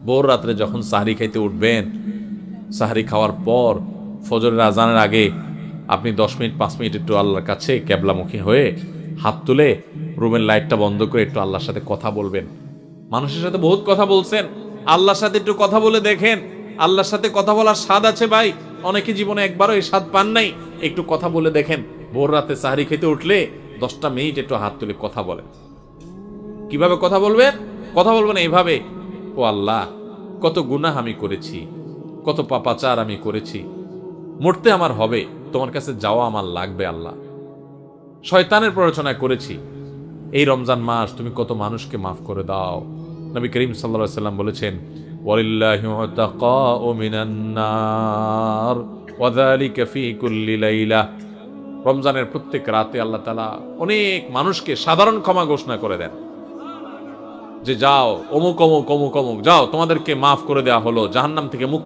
ভোর রাত্রে যখন সাহরি খাইতে উঠবেন, সাহরি খাওয়ার পর ফজরের আজানের আগে আপনি 10 মিনিট 5 মিনিট একটু আল্লাহর কাছে ক্যাবলামুখী হয়ে হাত তুলে রুমের লাইটটা বন্ধ করে একটু আল্লাহর সাথে কথা বলবেন। মানুষের সাথে বহুত কথা বলছেন, আল্লাহর সাথে একটু কথা বলে দেখেন। আল্লাহর সাথে কথা বলার স্বাদ আছে ভাই, অনেকে জীবনে একবারও এই স্বাদ পান নাই। একটু কথা বলে দেখেন, ভোর রাতে সাহরি খেতে উঠলে 10টা মিনিট একটু হাত তুলে কথা বলেন। কিভাবে কথা বলবেন? কথা বলবেন এইভাবে, ও আল্লাহ, কত গুনাহ আমি করেছি, কত পাপাচার আমি করেছি, মরতে আমার হবে, তোমার কাছে যাওয়া আমার লাগবে আল্লাহ। শয়তানের প্ররোচনা করেছি, এই রমজান মাস তুমি কত মানুষকে মাফ করে দাও। নবী করিম সাল্লাল্লাহু আলাইহি সাল্লাম বলেছেন, ওয়ালিল্লাহি উতাকাউ মিনান নার ওয়া যালিকা ফি কুল্লি লাইলা। রমজানের প্রত্যেক রাতে আল্লাহ তাআলা অনেক মানুষকে সাধারণ ক্ষমা ঘোষণা করে দেন, যে যাও অমুক অমুক অমুক অমুক, যাও তোমাদেরকে মাফ করে দেওয়া হলো, জাহান্নাম থেকে মুক্ত